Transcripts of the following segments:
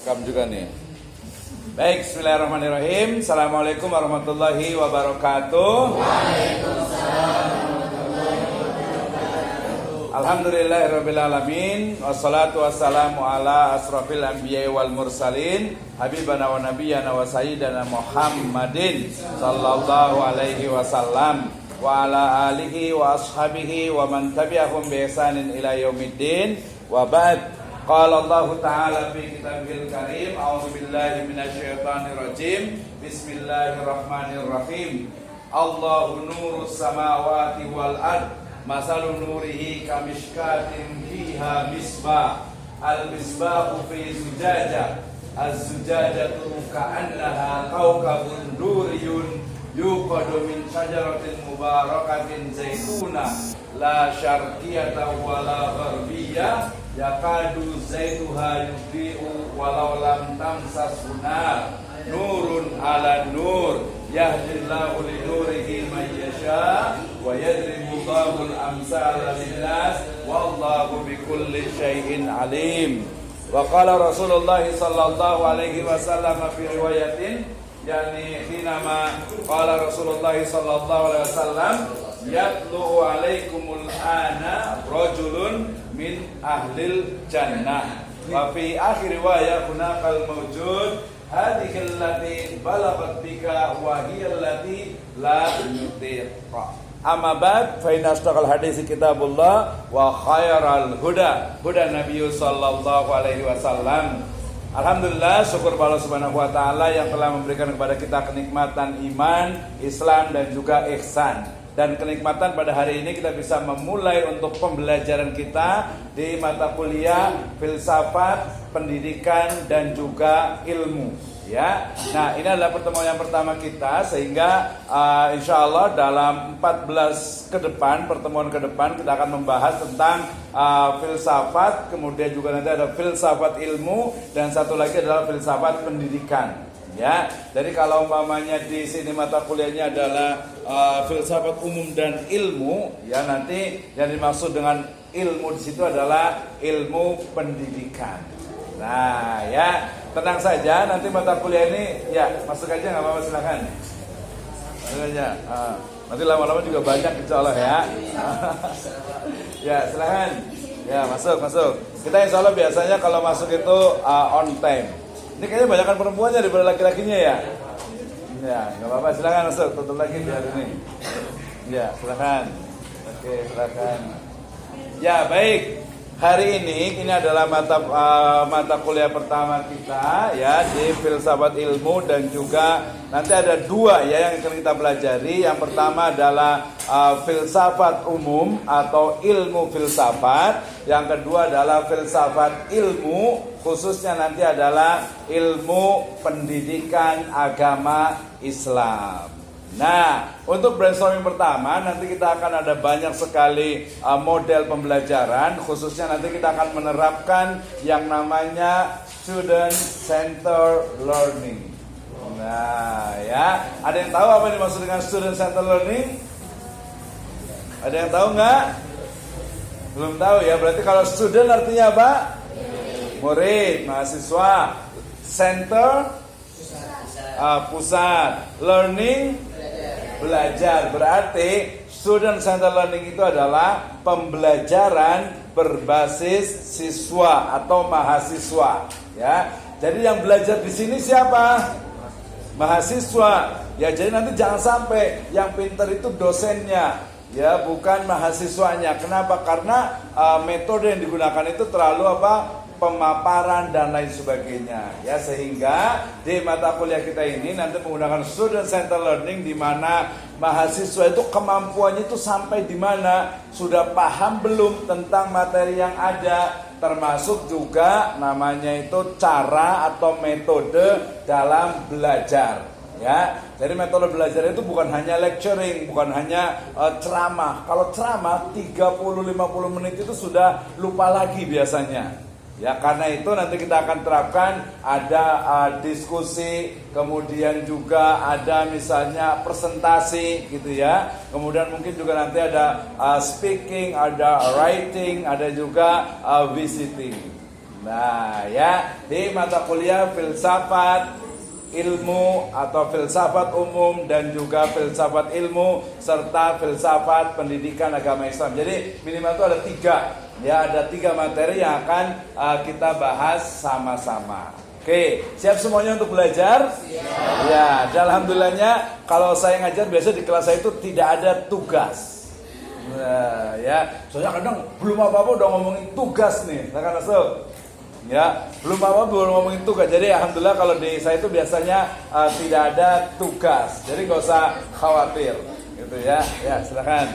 Rekam juga nih. Baik, bismillahirrahmanirrahim. Assalamualaikum warahmatullahi wabarakatuh. Alhamdulillahirabbil alamin. Wassalatu wassalamu ala asrofil anbiya'i wal mursalin, habibana wa nabiyyana wa sayyidina Muhammadin sallallahu alaihi wasallam wa ala alihi wa ashabihi wa man tabi'ahum bi ihsanin ila yaumiddin. Wa ba'd. Qala Allah Ta'ala fi kitabil karim, a'udzu billahi minasyaitonir rajim. Bismillahirrahmanirrahim. Allahu nurus samawati wal ard, masalun nurihi kamishkatin fiha misbah, al-misbahu fi zujajah, az-zujajatu ka'annaha kawkabun duriyun yuqadu min syajaratin mubarakatin zaituna la syarqiyata wala gharbiyah yakadu zaituha yudhi'u walau lam tamsashu nar nurun ala nur yahdillahu li nurihi man yasha wa yadribu Allahu al-amsala lin-nas wallahu bikulli syai'in alim. Wa qala Rasulullah sallallahu alaihi wasallam fi riwayatin, yani hinama qala Rasulullah sallallahu alaihi wasallam yatlu'u alaikumul ana rajulun min ahlil jannah wa fi akhir riwayat hunaqal mawjud hadhihi allati balaghat bika wa hiya allati la yutiqa. Amma ba'd, fa inna asdaqal hadits kitabullah wa khairal huda huda nabiyyu sallallahu alaihi wasallam. Alhamdulillah, syukur Allah Subhanahu wa taala yang telah memberikan kepada kita kenikmatan iman, Islam dan juga ihsan. Dan kenikmatan pada hari ini kita bisa memulai untuk pembelajaran kita di mata kuliah filsafat, pendidikan dan juga ilmu. Ya, nah ini adalah pertemuan yang pertama kita, sehingga insya Allah dalam 14 ke depan, pertemuan ke depan kita akan membahas tentang filsafat, kemudian juga nanti ada filsafat ilmu dan satu lagi adalah filsafat pendidikan. Ya, jadi kalau umpamanya di sini mata kuliahnya adalah filsafat umum dan ilmu, ya nanti yang dimaksud dengan ilmu di situ adalah ilmu pendidikan. Nah, ya tenang saja, nanti mata kuliah ini ya masuk aja, nggak apa-apa, silakan. Masuk aja. Nanti lama-lama juga banyak insya Allah ya. Ya silakan. Ya masuk. Kita insya Allah biasanya kalau masuk itu on time. Ini kayaknya banyakkan perempuannya daripada laki-lakinya ya. Ya nggak apa-apa, silakan masuk. Tutup lagi biar ini. Ya silakan. Oke silakan. Ya baik. Hari ini adalah mata kuliah pertama kita ya di filsafat ilmu, dan juga nanti ada dua ya yang akan kita pelajari. Yang pertama adalah filsafat umum atau ilmu filsafat. Yang kedua adalah filsafat ilmu, khususnya nanti adalah ilmu pendidikan agama Islam. Nah, untuk brainstorming pertama nanti kita akan ada banyak sekali model pembelajaran, khususnya nanti kita akan menerapkan yang namanya student center learning. Nah, ya, ada yang tahu apa yang dimaksud dengan student center learning? Ada yang tahu nggak? Belum tahu ya, berarti kalau student artinya apa? Murid, mahasiswa. Center, pusat. Learning, belajar. Berarti student center learning itu adalah pembelajaran berbasis siswa atau mahasiswa, ya. Jadi yang belajar di sini siapa? Mahasiswa. Ya, jadi nanti jangan sampai yang pintar itu dosennya, ya, bukan mahasiswanya. Kenapa? Karena metode yang digunakan itu terlalu pemaparan dan lain sebagainya, ya, sehingga di mata kuliah kita ini nanti menggunakan student center learning, di mana mahasiswa itu kemampuannya itu sampai di mana, sudah paham belum tentang materi yang ada, termasuk juga namanya itu cara atau metode dalam belajar, ya. Jadi metode belajar itu bukan hanya lecturing, bukan hanya ceramah. Kalau ceramah 30-50 menit itu sudah lupa lagi biasanya. Ya, karena itu nanti kita akan terapkan ada diskusi, kemudian juga ada misalnya presentasi gitu ya. Kemudian mungkin juga nanti ada speaking, ada writing, ada juga visiting. Nah, ya, di mata kuliah filsafat ilmu atau filsafat umum dan juga filsafat ilmu serta filsafat pendidikan agama Islam. Jadi minimal itu ada 3. Ya, ada 3 materi yang akan kita bahas sama-sama. Oke, siap semuanya untuk belajar? Siap. Ya, dan alhamdulillahnya kalau saya ngajar biasa di kelas saya itu tidak ada tugas. Nah, ya, soalnya kadang belum apa-apa udah ngomongin tugas nih, kan masuk. Ya, belum apa-apa belum ngomongin tugas. Jadi alhamdulillah kalau di saya itu biasanya tidak ada tugas. Jadi nggak usah khawatir, gitu ya. Ya, silakan.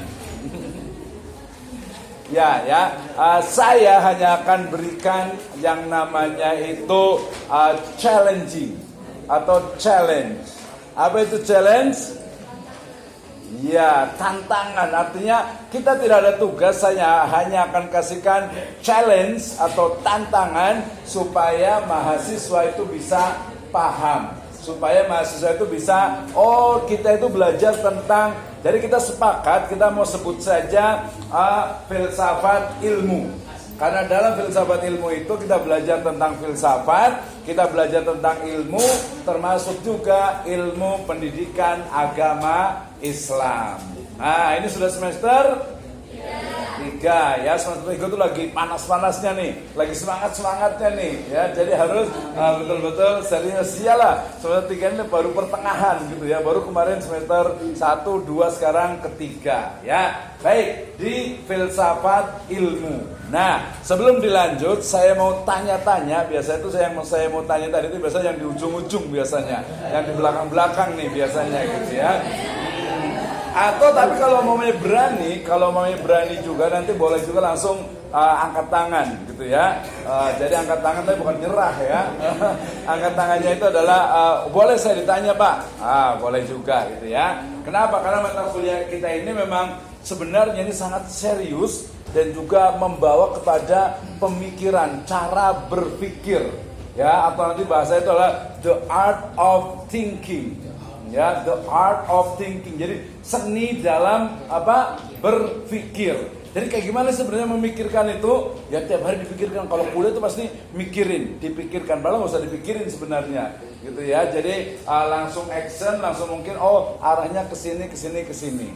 Saya hanya akan berikan yang namanya itu challenging atau challenge. Apa itu challenge? Ya, tantangan. Artinya kita tidak ada tugas, saya hanya akan kasihkan challenge atau tantangan supaya mahasiswa itu bisa paham, supaya mahasiswa itu bisa, oh kita itu belajar tentang, jadi kita sepakat kita mau sebut saja filsafat ilmu. Karena dalam filsafat ilmu itu kita belajar tentang filsafat, kita belajar tentang ilmu, termasuk juga ilmu pendidikan agama Islam. Nah, ini sudah semester 3 ya. Semester 3 itu lagi panas-panasnya nih, lagi semangat-semangatnya nih ya. Jadi harus betul-betul serius lah. Semester 3 ini baru pertengahan gitu ya. Baru kemarin semester 1, 2, sekarang ketiga ya. Baik, di filsafat ilmu. Nah, sebelum dilanjut saya mau tanya-tanya. Biasa itu saya mau tanya tadi itu biasanya yang di ujung-ujung biasanya, yang di belakang-belakang nih biasanya gitu ya. Atau tapi kalau mau berani juga nanti boleh juga langsung angkat tangan gitu ya. Jadi angkat tangan tapi bukan nyerah ya. Angkat tangannya itu adalah boleh saya ditanya Pak? Boleh juga gitu ya. Kenapa? Karena mata kuliah kita ini memang sebenarnya ini sangat serius dan juga membawa kepada pemikiran, cara berpikir ya, atau nanti bahasa itu adalah the art of thinking. Ya, the art of thinking. Jadi seni dalam berpikir. Jadi kayak gimana sebenarnya memikirkan itu? Ya tiap hari dipikirkan. Kalau kuliah itu pasti dipikirkan. Malah nggak usah dipikirin sebenarnya, gitu ya. Jadi langsung action, langsung mungkin arahnya ke sini.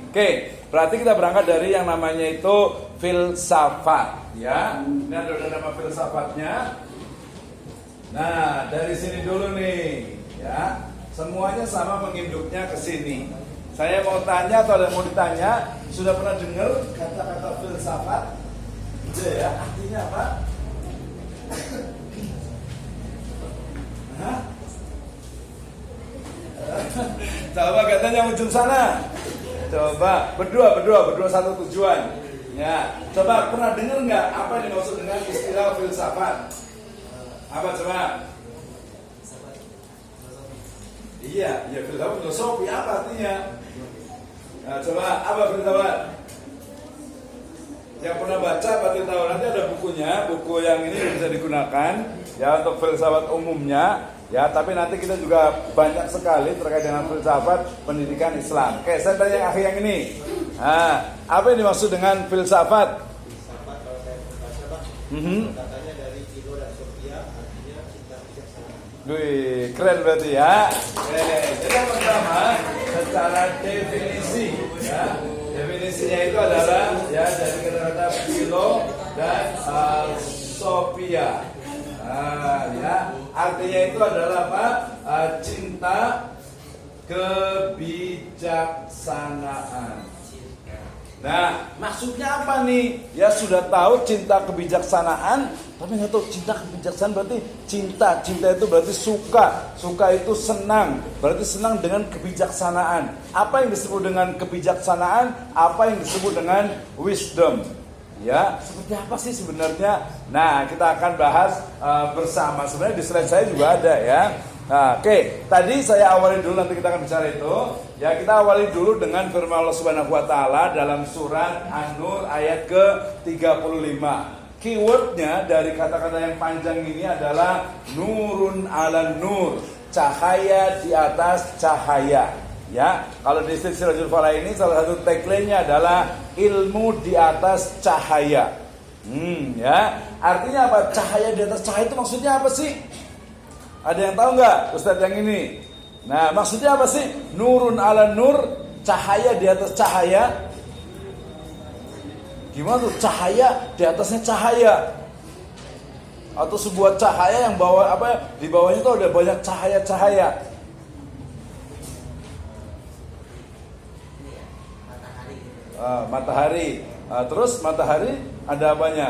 Oke, berarti kita berangkat dari yang namanya itu filsafat. Ya, ini ada nama filsafatnya. Nah, dari sini dulu nih, ya. Semuanya sama menginduknya ke sini. Saya mau tanya atau ada yang mau ditanya, sudah pernah dengar kata-kata filsafat? Ya, artinya apa? Coba katanya ujung sana. Coba berdua satu tujuan. Ya, coba pernah dengar nggak apa yang dimaksud dengan istilah filsafat? Apa coba? Iya, filsafat filosofi apa artinya? Nah, coba apa filsafat? Yang pernah baca pasti tahu, nanti ada bukunya, buku yang ini bisa digunakan ya untuk filsafat umumnya ya, tapi nanti kita juga banyak sekali terkait dengan filsafat pendidikan Islam. Oke, saya tanya yang akhir yang ini. Nah, apa yang dimaksud dengan filsafat? Filsafat kalau saya membaca Pak, katanya dari Philo dan Sophia, artinya cinta bijaksana. Wih, keren berarti ya. Jadi yang pertama secara definisi ya. Definisinya itu adalah ya dari kata-kata Philo dan Sophia. Ya, artinya itu adalah apa? Cinta kebijaksanaan. Nah, maksudnya apa nih? Ya sudah tahu cinta kebijaksanaan, tapi nggak tahu cinta kebijaksanaan berarti cinta. Cinta itu berarti suka. Suka itu senang. Berarti senang dengan kebijaksanaan. Apa yang disebut dengan kebijaksanaan? Apa yang disebut dengan wisdom? Ya, seperti apa sih sebenarnya? Nah, kita akan bahas bersama. Sebenarnya di slide saya juga ada ya. Nah, oke. Tadi saya awali dulu, nanti kita akan bicara itu. Ya, kita awali dulu dengan firman Allah Subhanahu wa taala dalam surat An-Nur ayat ke-35. Keywordnya dari kata-kata yang panjang ini adalah nurun ala nur, cahaya di atas cahaya. Ya, kalau di Silsilatul Falah ini salah satu tagline-nya adalah ilmu di atas cahaya. Ya. Artinya apa? Cahaya di atas cahaya itu maksudnya apa sih? Ada yang tahu nggak, Ustadz yang ini? Nah, maksudnya apa sih? Nurun ala nur, cahaya di atas cahaya. Gimana tuh? Cahaya di atasnya cahaya. Atau sebuah cahaya yang bawah apa? Di bawahnya itu ada banyak cahaya-cahaya. Matahari. Terus matahari ada apanya?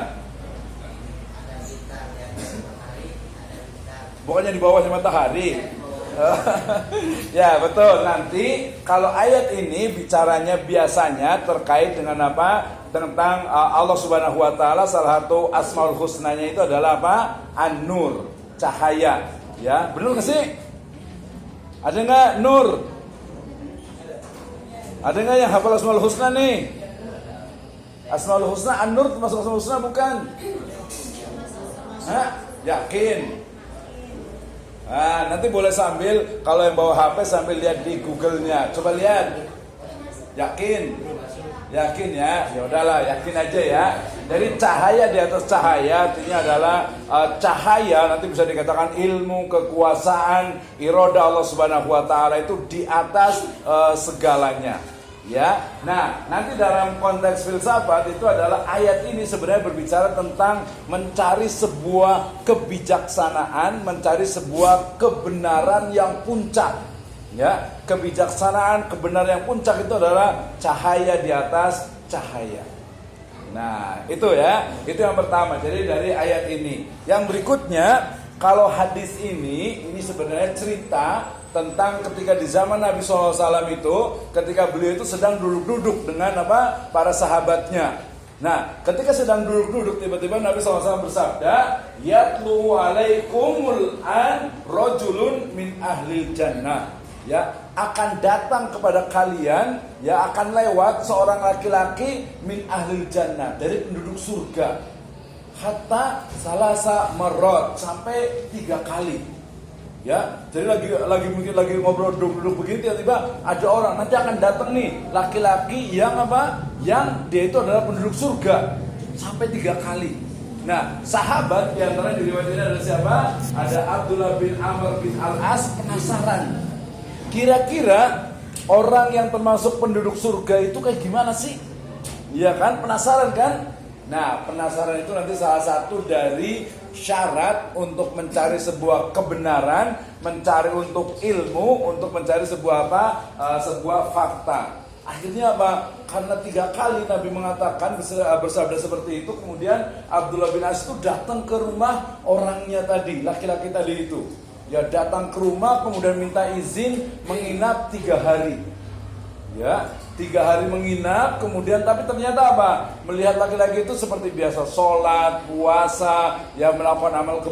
Bukannya di bawahnya matahari. Ya betul. Nanti kalau ayat ini bicaranya biasanya terkait dengan apa? Tentang Allah Subhanahu Wa Taala. Salah satu asmaul husnanya itu adalah apa? An-Nur, cahaya. Ya benar nggak sih? Ada nggak nur? Ada nggak yang hafal asmaul husna nih? Asmaul husna, An-Nur termasuk asmaul husna bukan? Hah? Yakin? Nanti boleh sambil, kalau yang bawa HP sambil lihat di Google-nya. Coba lihat. Yakin? Yakin ya? Ya udahlah, yakin aja ya. Jadi cahaya di atas cahaya artinya adalah cahaya, nanti bisa dikatakan ilmu, kekuasaan, iroda Allah Subhanahu Wa Taala itu di atas segalanya. Ya, nah nanti dalam konteks filsafat itu adalah ayat ini sebenarnya berbicara tentang mencari sebuah kebijaksanaan, mencari sebuah kebenaran yang puncak. Ya, kebijaksanaan, kebenaran yang puncak itu adalah cahaya di atas cahaya. Nah, itu ya, itu yang pertama. Jadi dari ayat ini. Yang berikutnya, kalau hadis ini sebenarnya cerita tentang ketika di zaman Nabi SAW itu, ketika beliau itu sedang duduk-duduk dengan apa? Para sahabatnya. Nah, ketika sedang duduk-duduk, tiba-tiba Nabi SAW bersabda, "Yatlu alaikumul an rajulun min ahlil jannah." Ya, akan datang kepada kalian, ya akan lewat seorang laki-laki min ahlil jannah, dari penduduk surga. Hatta salasa marot, sampai 3 kali. Ya, jadi lagi mungkin lagi ngobrol duduk begini, tiba-tiba ada orang nanti akan datang nih laki-laki yang apa? Yang dia itu adalah penduduk surga sampai 3 kali. Nah, sahabat di antara di riwayat ini adalah siapa? Ada Abdullah bin Amr bin Al-As, penasaran. Kira-kira orang yang termasuk penduduk surga itu kayak gimana sih? Iya kan? Penasaran kan? Nah, penasaran itu nanti salah satu dari syarat untuk mencari sebuah kebenaran, mencari untuk ilmu, untuk mencari sebuah apa? Sebuah fakta. Akhirnya apa? Karena 3 kali Nabi mengatakan bersabda seperti itu, kemudian Abdullah bin As itu datang ke rumah orangnya tadi, laki-laki tadi itu. Ya datang ke rumah, kemudian minta izin menginap 3 hari. Ya, 3 hari menginap, kemudian tapi ternyata apa? Melihat laki-laki itu seperti biasa, sholat, puasa, ya melakukan amal